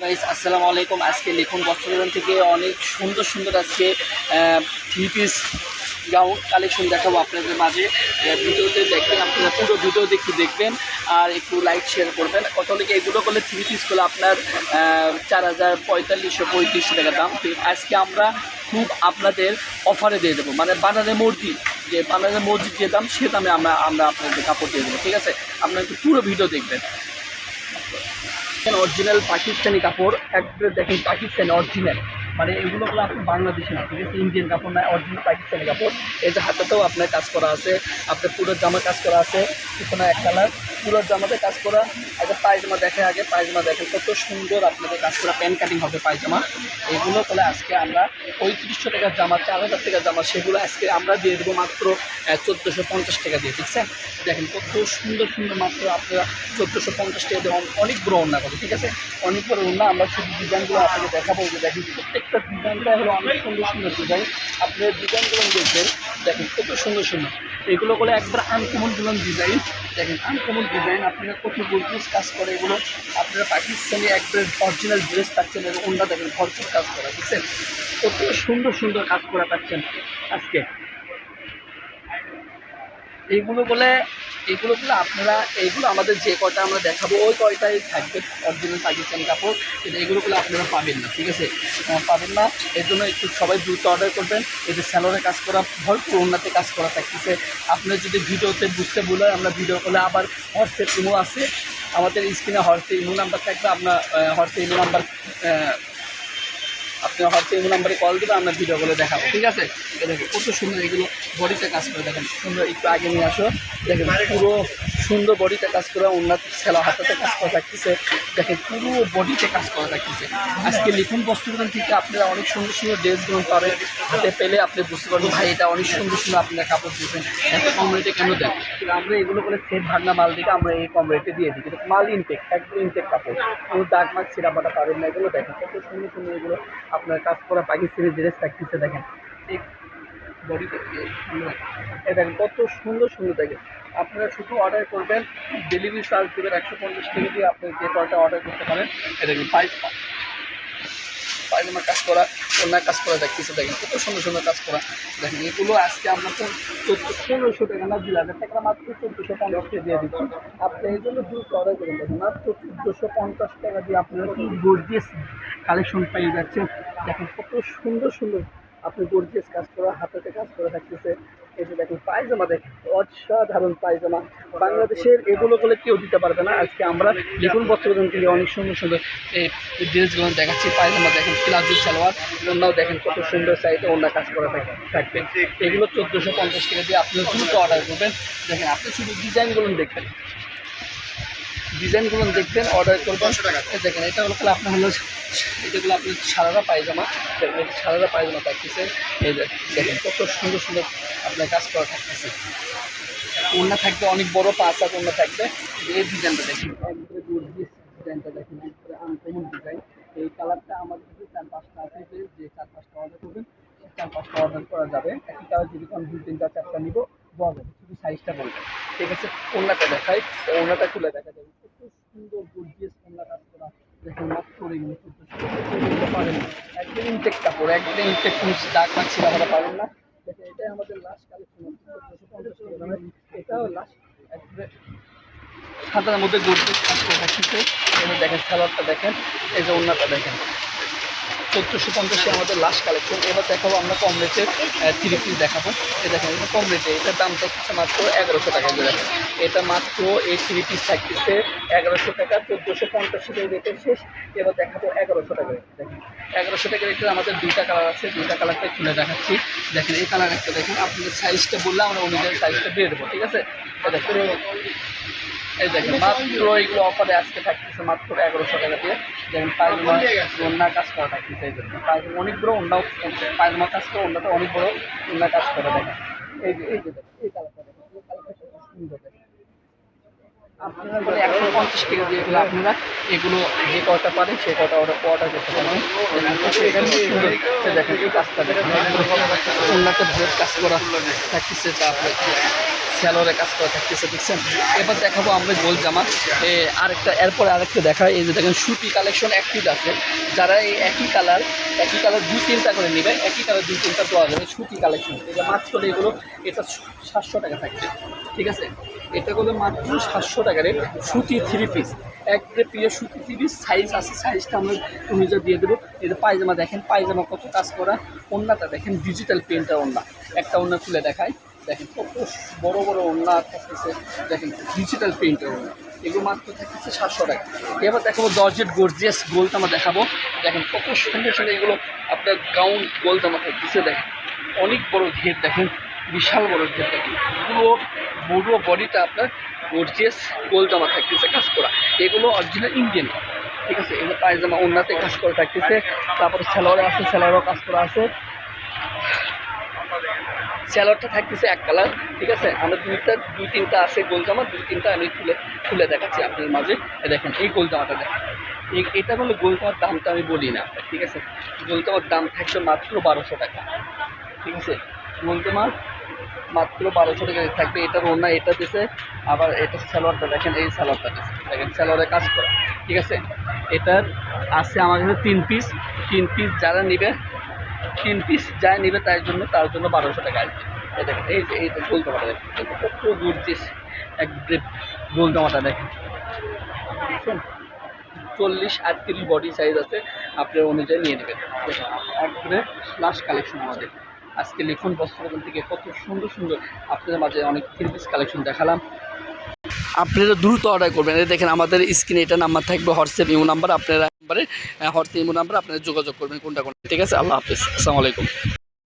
Guys আসসালামু আলাইকুম। আজকে লিখুন বস্ত্রদোকান থেকে অনেক সুন্দর সুন্দর আজকে থ্রি পিস গাউন কালেকশন দেখাবো আপনাদের মাঝে। ভিডিওতে দেখবেন, আপনারা পুরো ভিডিও দেখবেন আর একটু লাইক শেয়ার করবেন। কত লিখে এগুলো করলে থ্রি পিসগুলো আপনার 4000 4500 টাকা দাম। আজকে আমরা খুব আপনাদের অফারে দিয়ে দেবো, মানে বানারে মসজিদ যে বানারে মসজিদ যে দাম সে দামে আমরা আপনাদের কাপড় দিয়ে দেবো। ঠিক আছে, আপনারা একটু পুরো ভিডিও দেখবেন। অরিজিনাল পাকিস্তানি কাপড় একবারে দেখেন, পাকিস্তানি অরিজিনাল, মানে এগুলো হলো আপনার বাংলাদেশি না, ঠিক আছে, ইন্ডিয়ান কাপড় না, অরিজিনাল পাকিস্তানি কাপড়। এই যে হাতেতেও আপনার কাজ করা আছে, আপনার পুরো জামা কাজ করা আছে, পিছনে এক কালার পুরো জামাতে কাজ করা। আগে পায়জামা দেখে, আগে পায়জামা দেখেন কত সুন্দর আপনাদের কাজ করা, প্যান্ট কাটিং হবে পায়জামা। এগুলো হলে আজকে আমরা 3500 টাকার জামা, 4000 টাকার জামা, সেগুলো আজকে আমরা দিয়ে দেবো মাত্র 1450 টাকা দিয়ে। ঠিক আছে, দেখেন কত সুন্দর সুন্দর, মাত্র আপনারা 1450 টাকা দিয়ে অনেক বড় ওড়না করে। ঠিক আছে, অনেক বড় ওড়না। আমরা শুধু ডিজাইনগুলো আপনাকে দেখাবো, যে দেখেন প্রত্যেকটা ডিজাইনটা হলো অনেক সুন্দর সুন্দর ডিজাইন। আপনার ডিজাইনগুলো দেখবেন, দেখেন কত সুন্দর সুন্দর। এগুলো বলে একবার আনকমন ডিজাইন, দেখেন আনকমন ডিজাইন। আপনারা কত গর্জিয়াস কাজ করে এগুলো। আপনারা পাকিস্তানি একবার অরিজিনাল ড্রেস পাচ্ছেন, এবং ওড়না দেখেন ভরপুর কাজ করা, বুঝছেন, কত সুন্দর সুন্দর কাজ করা পাচ্ছেন আজকে। এইগুলো বলে আপনারা, এইগুলো আমাদের যে কয়টা আমরা দেখাবো ওই কয়টাই থাকবে অরিজিনাল পাকিস্তানি কাপড়, কিন্তু এগুলো বলে আপনারা পাবেন না। ঠিক আছে, পাবেন না, এর জন্য একটু সবাই দ্রুত অর্ডার করবেন। এদের স্যালোরে কাজ করা, ভরপুর ওড়নাতে কাজ করা থাকতেছে। আপনার যদি ভিডিওতে বুঝতে বলে, আমরা ভিডিও করলে আবার হোয়াটসঅ্যাপ ইমো আছে, আমাদের স্ক্রিনে হোয়াটসঅ্যাপ ইমো নাম্বার থাকবে। আপনার হোয়াটসঅ্যাপ ইমো নাম্বার, আপনি হয়তো এই নাম্বারে কল দেবেন, আমরা ভিডিও করে দেখাবো। ঠিক আছে, দেখেন কত সুন্দর এগুলো বডিতে কাজ করে, দেখেন সুন্দর। একটু আগে নিয়ে আসো, দেখেন পুরো সুন্দর বডিতে কাজ করে, উন্নত ছেলা হাতাতে কাজ করা থাকতেছে, দেখেন পুরো বডিতে কাজ করা থাকতেছে। আজকে লিখুন বস্ত্রদোকান থেকে আপনারা অনেক সুন্দর সুন্দর ড্রেসগুলো পাবেন। হাতে পেলে আপনি বুঝতে পারবেন ভাই এটা অনেক সুন্দর সুন্দর আপনারা কাপড় দিয়েছেন, এত কম রেটে কেন দেন। কিন্তু আমরা এগুলো করে সেট ভাগনা মাল দিকে আমরা এই কম রেটে দিয়ে দিই, কিন্তু মাল ইনটেক, একদম ইনটেক কাপড়, কোনো দাগ মাগ ছিঁড়া বাটা পাবেন না। এগুলো দেখেন কত সুন্দর সুন্দর এগুলো আপনার কাজ করা পাকিস্তানি ড্রেস থাকতেছে। দেখেন এই বডিতে দেখেন কত সুন্দর সুন্দর। দেখেন আপনারা শুধু অর্ডার করবেন, ডেলিভারি চার্জ দেবেন 150 টাকা দিয়ে, আপনি যে কয়টা অর্ডার করতে পারেন। এটা কি পায়জামা কাজ করা, অন্য কাজ করা দেখতেছে, দেখেন কত সুন্দর সুন্দর কাজ করা। দেখেন এগুলো আজকে আমরা তো 1500 টাকা না 2000 টাকা, মাত্র 1450 টাকা দিয়ে দিচ্ছি। আপনি এই জন্য দ্রুত অর্ডার করেন, দেখেন মাত্র 1450 টাকা দিয়ে আপনারা কি গর্জিয়াস কালেকশন পেয়ে যাচ্ছেন। দেখেন কত সুন্দর সুন্দর আপনি গর্জিয়াস কাজ করা, হাতেতে কাজ করা থাকতেছে। এই যে দেখেন পায়জামা, দেখেন অসাধারণ পায়জামা, বাংলাদেশের এগুলো বলে কেউ দিতে পারবে না। আজকে আমরা লিখুন বস্ত্রদোকান থেকে অনেক সুন্দর সুন্দর এই ড্রেসগুলো দেখাচ্ছি। পায়জামা দেখেন, প্লাজো সালোয়ার, অন্যও দেখেন কত সুন্দর সাইডে অন্য কাজ করা থাকবে। এগুলো 1450 টাকা দিয়ে আপনি দ্রুত অর্ডার করবেন। দেখেন আপনি শুধু ডিজাইনগুলো দেখবেন, অর্ডার করবেন। দেখেন এটা হলো আপনার হলো, এটাগুলো আপনি সারারা পায়জামা, সারারা পায়জামা থাকতেছে। এই দেখেন কত সুন্দর সুন্দর আপনার কাজ করা থাকতেছে। ওড়না থাকবে অনেক বড়, 5 হাত ওড়না থাকবে। এই ডিজাইনটা দেখেন, একবারে গর্জিয়াস ডিজাইনটা দেখেন, একবারে আনকমন ডিজাইন। এই কালারটা আমাদের কাছে 4-5টা আছে, যে 4-5টা অর্ডার করবেন 4-5টা অর্ডার করা যাবে। একই কালার যদি কোন 2-3টা 4টা নিব দেওয়া যাবে, শুধু সাইজটা বলবেন। ঠিক আছে, ওড়নাটা দেখাই, ওড়নাটা খুলে দেখা যাবে কত সুন্দর গর্জিয়াস ওড়না কাজ করা। দেখেন মাত্র এগুলো 1400 পারেন, একদম ইনটেক কাপড়, একদম ইনটেক, কোনো দাগ পাচ্ছি না, আমরা পাবেন না। দেখেন এটাই আমাদের লাস্ট কালেকশন, 1450 টাকা দামের। এটাও লাস্ট একবারে সাদার মধ্যে গর্জিয়াস কাজ করে থাকতেছে। এবার দেখেন সালোয়ারটা দেখেন, এই যে ওড়নাটা দেখেন, 1450 আমাদের লাস্ট কালেকশন। এবার দেখাবো আমরা কম রেটের থ্রি পিস দেখাবো। এই দেখেন এটা কম রেটে, এটার দাম থাকতেছে মাত্র 1100 টাকা করে। দেখেন এটা মাত্র এই থ্রি পিস থাকতেছে 1100 টাকা, 1450 টাকা রেটের শেষ। এবার দেখাবো 1100 টাকা। দেখেন 1100 টাকা রেটের আমাদের 2টা কালার আছে, 2টা কালারটা খুলে দেখাচ্ছি। দেখেন এই কালার একটা দেখেন, আপনাদের সাইজটা বললে আমরা অনুযায়ী সাইজটা দিয়ে দেবো। ঠিক আছে, দেখেন এই দেখেন মাত্র এগুলো অফারে আজকে থাকতেছে মাত্র 1100 টাকা দিয়ে। দেখেন পায়জামা ওড়না কাজ করা থাকতেছে, এই জন্য পায়জামা অনেক বড়ো, অন্যও পায়জামা কাজ করে, অন্যটা অনেক বড়ো ওড়না কাজ করে। দেখেন এই যে দেখেন এই কালারটা দেখেন, এই কালারটা খুব সুন্দর। দেখেন আপনারা বলে 150 টাকা দিয়ে এগুলো আপনারা এগুলো যে কটা পারেন সে কটা অর্ডার করতে পারেন। দেখেন এই কাজটা দেখেন, ওড়নাতে ভালো কাজ করা থাকতেছে। তারপরে স্যালোরে কাজ করা থাকতেছে, দেখছেন। এবার দেখাবো আমরা গোল জামা এরপরে আরেকটা দেখায়। এই যে দেখেন সুতি কালেকশন অ্যাক্টিভ আছে, যারা এই একই কালার 2-3টা করে নেবেন, একই কালার 2-3টা পাওয়া যাবে সুতি কালেকশন। এটা মাত্র এগুলো এটা 700 টাকা থাকবে, ঠিক আছে। এটা হলো মাত্র 700 টাকার সুতি 3 পিস, একবারে প্রিয় সুতি 3 পিস। সাইজ আছে, সাইজটা আমরা অনুযায়ী দিয়ে দেবো। এটা পায়জামা দেখেন, পায়জামা কত কাজ করা, ওড়নাটা দেখেন ডিজিটাল প্রিন্টার ওড়না, একটা ওড়না খুলে দেখায়, দেখেন কত বড় বড় ওড়না থাকতেছে, দেখেন ডিজিটাল প্রিন্টার ওড়না। এগুলো মাত্র থাকতেছে 700 টাকা। এবার দেখাবো জর্জেট গর্জিয়াস গোলজামা দেখাবো, দেখেন কত সুন্দর সুন্দর এগুলো আপনার গাউন গোলজামা থাকতেছে, দেখেন অনেক বড় ঘের, দেখেন বিশাল বড় ঘের, দেখেন পুরো বডিটা আপনার গর্জিয়াস গোলজামা থাকতেছে কাজ করা। এগুলো অরিজিনাল ইন্ডিয়ান, ঠিক আছে। এগুলো পায়জামা ওড়নাতে কাজ করা থাকতেছে, তারপরে স্যালোয়ারে আছে, স্যালোয়ারও কাজ করা আছে। স্যালোয়ারটা থাকতেছে এক কালার, ঠিক আছে। আমরা 2-3টা আছে গোলজামা, 2-3টা আমি খুলে দেখাচ্ছি আপনার মাঝে। দেখেন এই গোলজামাটা দেখেন, এটা হলো গোলজামার দামটা আমি বলি না, ঠিক আছে। গোলজামার দাম থাকছে মাত্র 1200 টাকা, ঠিক আছে। গোলজামার মাত্র 1200 টাকা থাকবে। এটার ওড়না এটা দিছে, আবার এটা স্যালোয়ারটা দেখেন, এই স্যালোয়ারটা দিছে, দেখেন স্যালোয়ারে কাজ করা, ঠিক আছে। এটার আছে আমার কাছে 3 পিস, যারা নেবে 3 পিস যা নেবে তার জন্য 1200 টাকা আসবে। এই দেখেন এই যে এইটা গোলজামাটা দেখেন, কত গর্জিয়াস এক গোলজামাটা দেখেন, বুঝছেন। 40-38 বডি সাইজ আছে, আপনার অনুযায়ী নিয়ে নেবেন। দেখেন একবারে লাস্ট কালেকশন আমাদের আজকে লিখন বস্ত্রদোকান থেকে কত সুন্দর সুন্দর আপনাদের মাঝে অনেক 3 পিস কালেকশন দেখালাম। আপনারা দ্রুত অর্ডার করবেন। দেখেন আমাদের স্ক্রিনে এটা নাম্বার থাকবে, হোয়াটসঅ্যাপ ইমো নাম্বার, আপনারা নাম্বারে হোয়াটসঅ্যাপ ইমো নাম্বার আপনারা যোগাযোগ করবেন কোনটা, ঠিক আছে। আল্লাহ হাফেজ, আসসালামু আলাইকুম।